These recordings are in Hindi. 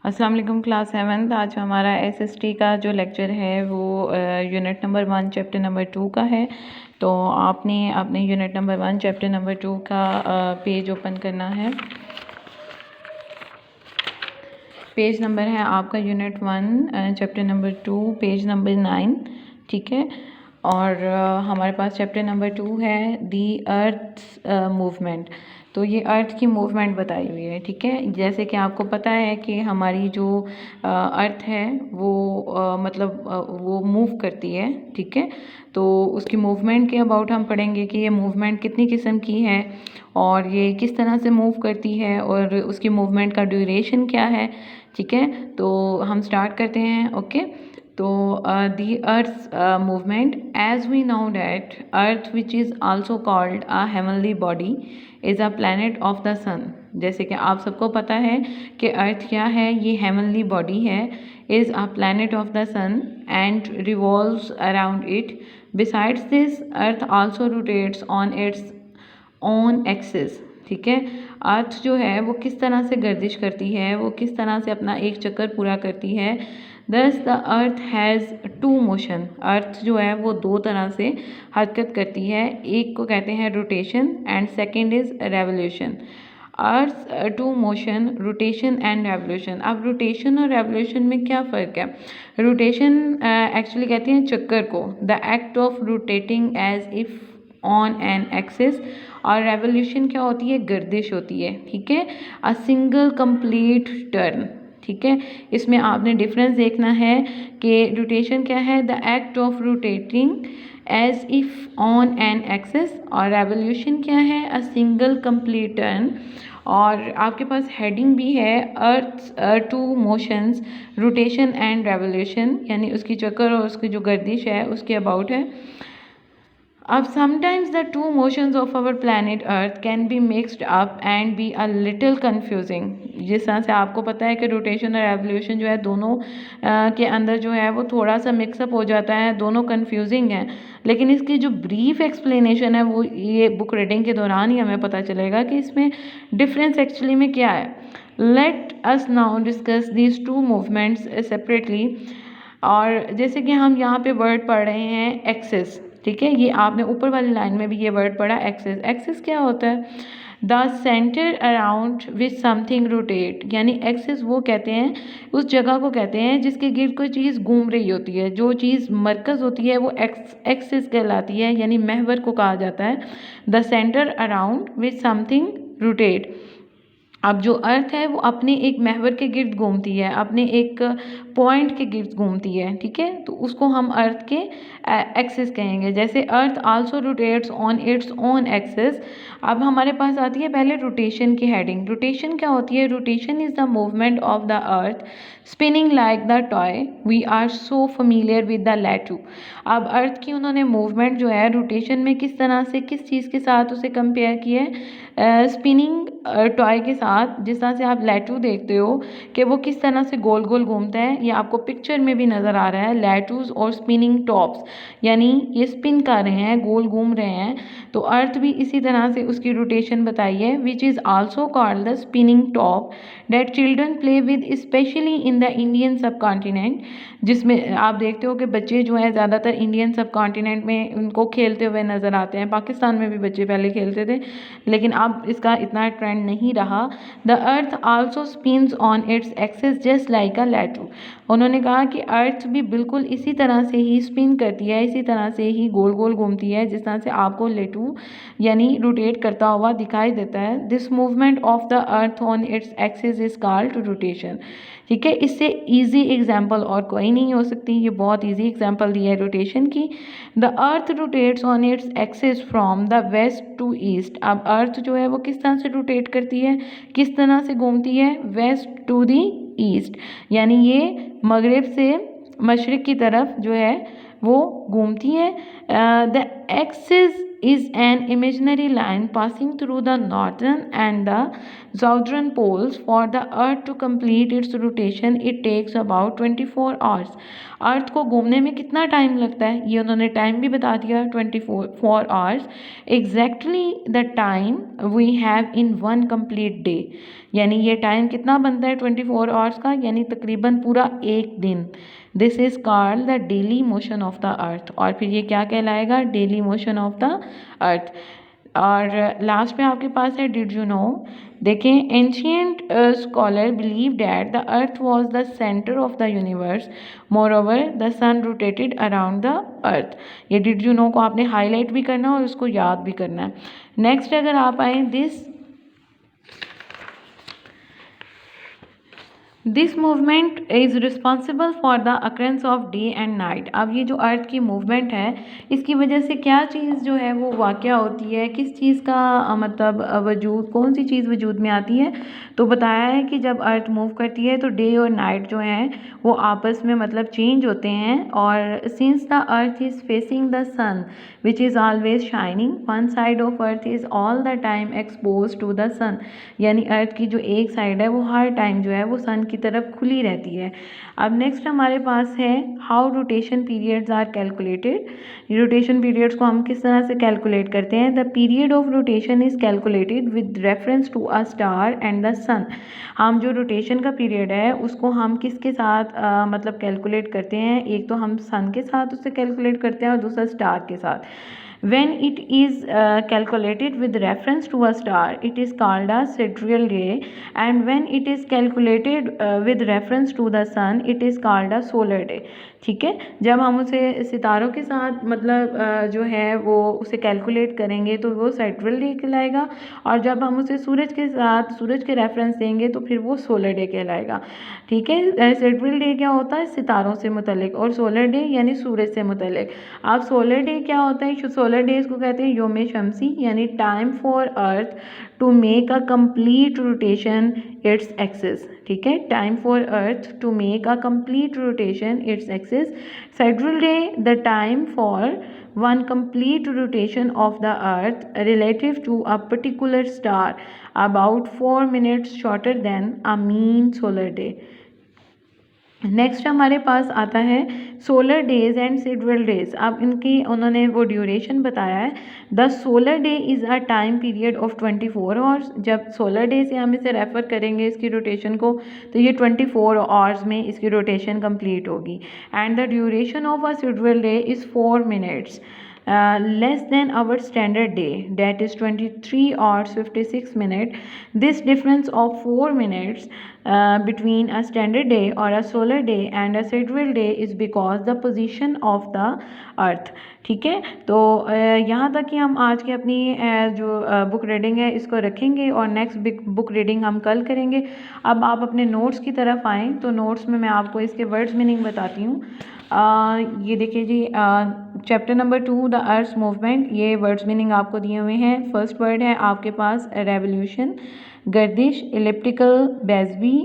अस्सलाम वालेकुम क्लास 7। आज हमारा एसएसटी का जो लेक्चर है वो यूनिट नंबर 1 चैप्टर नंबर 2 का है। तो आपने अपने यूनिट नंबर 1 चैप्टर नंबर 2 का पेज ओपन करना है। पेज नंबर है आपका unit 1 chapter number 2 page number 9, ठीक है। और हमारे पास चैप्टर नंबर 2 है दी अर्थ मूवमेंट। तो ये अर्थ की मूवमेंट बताई हुई है, ठीक है। जैसे कि आपको पता है कि हमारी जो अर्थ है वो वो मूव करती है, ठीक है। तो उसकी मूवमेंट के अबाउट हम पढ़ेंगे कि ये मूवमेंट कितनी किस्म की है और ये किस तरह से मूव करती है और उसकी मूवमेंट का ड्यूरेशन क्या है, ठीक है। तो हम स्टार्ट करते हैं, ओके। तो the earth movement, as we know that earth which is also called a heavenly body is a planet of the sun. जैसे कि आप सबको पता है कि अर्थ क्या है, ये हेवनली बॉडी है, is a planet of the sun and revolves around it. Besides this earth also rotates on its on axis, ठीक है। अर्थ जो है वो किस तरह से गर्दिश करती है, वो किस तरह से अपना एक चक्कर पूरा करती है। Thus the earth has two motion. Earth जो है वो दो तरह से हरकत करती है, एक को कहते हैं rotation and second is revolution. Earth two motion, rotation and revolution. अब रोटेशन और रेवोल्यूशन में क्या फ़र्क है? रोटेशन एक्चुअली कहते हैं चक्कर को, the act of rotating as if on an axis. और रेवोल्यूशन क्या होती है? गर्दिश होती है, ठीक है। अ सिंगल कंप्लीट टर्न, ठीक है। इसमें आपने डिफरेंस देखना है कि रोटेशन क्या है, the act of rotating as if on an axis, और रेवोल्यूशन क्या है, अ सिंगल कंप्लीट टर्न। और आपके पास हेडिंग भी है, earth two motions, rotation and revolution, यानी उसकी चक्कर और उसकी जो गर्दिश है उसके अबाउट है। अब sometimes the two motions of our planet earth can be mixed up and be a little confusing. जिस तरह से आपको पता है कि रोटेशन और रेवोल्यूशन जो है दोनों के अंदर जो है वो थोड़ा सा मिक्सअप हो जाता है, दोनों कन्फ्यूजिंग हैं। लेकिन इसकी जो ब्रीफ एक्सप्लेनेशन है वो ये बुक रीडिंग के दौरान ही हमें पता चलेगा कि इसमें डिफरेंस एक्चुअली में क्या है। Let us now discuss these two movements separately. और जैसे कि हम यहाँ पे वर्ड पढ़ रहे हैं एक्सिस, ठीक है। ये आपने ऊपर वाली लाइन में भी ये वर्ड पढ़ा एक्सिस। एक्सिस क्या होता है? The centre around which something rotate, यानी एक्सिस वो कहते हैं, उस जगह को कहते हैं जिसके गिर्द कोई चीज़ घूम रही होती है। जो चीज़ मरकज़ होती है वो एक्सिस कहलाती है, यानी महवर को कहा जाता है। The centre around which something rotate. अब जो अर्थ है वो अपने एक महवर के गिर्द घूमती है, अपने एक पॉइंट के गिर्द घूमती है, ठीक है। तो उसको हम अर्थ के एक्सिस कहेंगे। जैसे earth also rotates on its own axis. अब हमारे पास आती है पहले रोटेशन की हेडिंग। रोटेशन क्या होती है? Rotation is the movement of the earth spinning like the toy, we are so familiar with the lattu. अब अर्थ की उन्होंने मूवमेंट जो है रोटेशन में किस तरह से, किस चीज़ के साथ उसे कंपेयर किया है? स्पिनिंग टॉय के साथ। जिस तरह से आप लैटू देखते हो कि वो किस तरह से गोल गोल घूमता है, ये आपको पिक्चर में भी नज़र आ रहा है। लैटूज और स्पिनिंग टॉप्स, यानी ये स्पिन कर रहे हैं, गोल घूम रहे हैं। तो अर्थ भी इसी तरह से उसकी रोटेशन बताई है, विच is also called the spinning top dead children play with, specially in the Indian सब कॉन्टिनेंट। जिसमें आप देखते हो कि बच्चे जो हैं ज़्यादातर इंडियन सब कॉन्टिनेंट में उनको खेलते हुए नज़र आते हैं। पाकिस्तान में भी बच्चे पहले खेलते थे, लेकिन अब इसका इतना ट्रेंड नहीं रहा। The earth also spins on its axis just like a lattu. उन्होंने कहा कि अर्थ भी बिल्कुल इसी तरह से ही स्पिन करती है, इसी तरह से ही गोल गोल घूमती है जिस तरह से आपको लेटू यानी रोटेट करता हुआ दिखाई देता है। This movement of the earth on its axis is called rotation, ठीक है। इससे इजी एग्जाम्पल और कोई नहीं हो सकती, ये बहुत इजी एग्जाम्पल दी है रोटेशन की। The earth rotates on its axis from the west to east. अब अर्थ जो है वो किस तरह से रोटेट करती है, किस तरह से घूमती है? वेस्ट टू दी ईस्ट, यानी ये मगरिब से मशरिक की तरफ जो है वो घूमती है। The axis is an imaginary line passing through the northern and the southern poles for the earth to complete its rotation it takes about 24 hours. Earth को घूमने में कितना टाइम लगता है, ये उन्होंने टाइम भी बता दिया, 24 hours, exactly the time we have in one complete day. यानी ये टाइम कितना बनता है 24 आवर्स का, यानी तकरीबन पूरा एक दिन। This is called the daily motion of the earth. और फिर ये क्या कहलाएगा, daily motion of the earth. और लास्ट में आपके पास है डिड यू नो। देखें, ancient scholar believe that the earth was the centre of the universe, moreover the sun rotated around the earth. ये डिड यू नो को आपने हाईलाइट भी करना है और उसको याद भी करना है। नेक्स्ट अगर आप आए, this movement is responsible for the occurrence of day and night. अब ये जो अर्थ की मूवमेंट है, इसकी वजह से क्या चीज़ जो है वो वाक़या होती है, किस चीज़ का मतलब वजूद, कौन सी चीज़ वजूद में आती है। तो बताया है कि जब अर्थ मूव करती है तो डे और नाइट जो हैं वो आपस में मतलब चेंज होते हैं। और since the earth is facing the sun which is always shining, one side of earth is all the time expose to the sun. यानी अर्थ की जो एक साइड है वो हर टाइम जो है वो सन की तरफ खुली रहती है। अब नेक्स्ट हमारे पास है how rotation periods are calculated. Rotation periods को हम किस तरह से कैलकुलेट करते हैं। The period of rotation is calculated with reference to a star and the sun. हम जो रोटेशन का पीरियड है उसको हम किसके साथ मतलब कैलकुलेट करते हैं, एक तो हम सन के साथ उससे कैलकुलेट करते हैं और दूसरा स्टार के साथ। When it is calculated with reference to a star, it is called a sidereal ray, and when it is calculated with reference to the sun, it is called a solar day। ठीक है, जब हम उसे सितारों के साथ मतलब जो है वो उसे कैलकुलेट करेंगे तो वो सिdereal रे कहलाएगा, और जब हम उसे सूरज के साथ, सूरज के रेफरेंस देंगे तो फिर वो सोलर डे कहलाएगा। ठीक है, सिdereal डे क्या होता है, सितारों से मुतल्लिक, और सोलर डे यानी सूरज से मुतल्लिक। अब सोलर डे क्या होता है, सोलर डेज को कहते हैं योम शमसी, यानी time for earth to make a complete rotation its axis. ठीक है, time for earth to make a complete rotation its axis. Sidereal day the time for one complete rotation of the earth relative to a particular star, about 4 minutes shorter than a mean solar day। Next हमारे पास आता है सोलर डेज एंड सिdereal डेज। अब इनकी उन्होंने वो ड्यूरेशन बताया है। The solar day is a time period of 24 hours. जब सोलर डे से हम इसे रेफ़र करेंगे इसकी रोटेशन को, तो ये 24 आवर्स में इसकी रोटेशन कंप्लीट होगी। And the duration of a sidereal day is 4 minutes less than our standard day, that is 23 hours 56 minutes. This difference of 4 minutes between a standard day or a solar day and a sidereal day is because the position of the earth। ठीक है, तो यहाँ तक कि हम आज की अपनी जो बुक रीडिंग है इसको रखेंगे और नेक्स्ट बुक रीडिंग हम कल करेंगे। अब आप अपने नोट्स की तरफ आएँ तो नोट्स में मैं आपको इसके वर्ड्स मीनिंग बताती हूँ। ये देखिए जी, chapter number 2 the earth movement, ये वर्ड्स मीनिंग आपको दिए हुए हैं। फर्स्ट वर्ड है आपके पास रेवोल्यूशन, गर्दिश, इलिप्टिकल, बेजबी,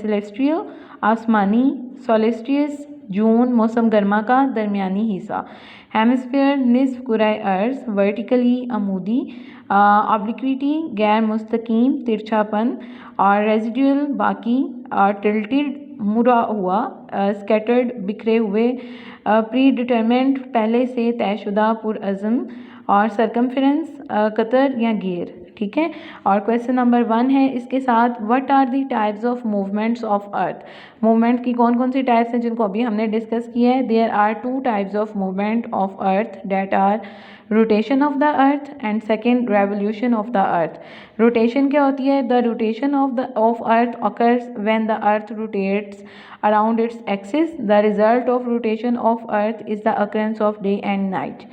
सेलेस्टियल, आसमानी, सोलिस्टियस, जून, मौसम गर्मा का दरमियानी हिस्सा, हेमिस्फीयर, निस्फ कुराए अर्ज, वर्टिकली, अमूदी, ऑब्लिक्विटी, गैर मुस्तकीम, तिरछापन, और रेजिडुअल, बाकी, और टिल्टेड, मुड़ा हुआ, स्कैटर्ड, बिखरे हुए, प्री डिटरमेंट, पहले से तयशुदा, पुरअज़म, और सरकमफ्रेंस, कतर या घेर। ठीक है, और क्वेश्चन नंबर 1 है इसके साथ, what are the types of movements of earth. Movement की कौन कौन सी टाइप्स हैं जिनको अभी हमने डिस्कस किया है। There are 2 types of movement of earth, that are rotation of the earth and second revolution of the earth. Rotation क्या होती है, the rotation of earth occurs when the earth rotates around its axis. The result of rotation of earth is the occurrence of day and night.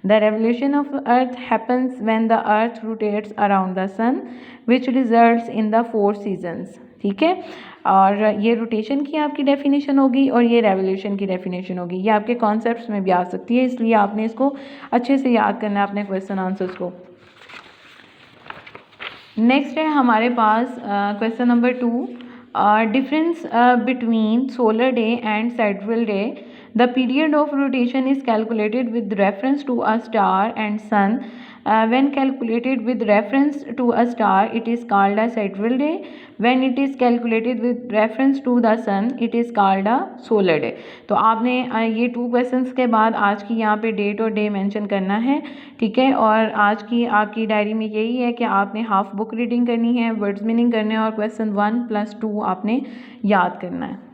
The revolution of earth happens when the earth rotates around the sun, which results in the 4 seasons। ठीक है, और ये रोटेशन की आपकी डेफिनेशन होगी और ये रेवोल्यूशन की डेफिनेशन होगी। ये आपके कॉन्सेप्ट्स में भी आ सकती है, इसलिए आपने इसको अच्छे से याद करना है अपने क्वेश्चन आंसर्स को। नेक्स्ट है हमारे पास question number 2, difference between solar day and sidereal day. The period of rotation is calculated with reference to a star and sun. When calculated with reference to a star, it is called a sidereal day. When it is calculated with reference to the sun, it is called a solar day. तो आपने ये 2 क्वेश्चंस के बाद आज की यहाँ पे डेट और डे मेंशन करना है, ठीक है. और आज की आपकी डायरी में यही है कि आपने हाफ बुक रीडिंग करनी है, वर्ड्स मीनिंग करने हैं और क्वेश्चन 1 + 2 आपने याद करना है.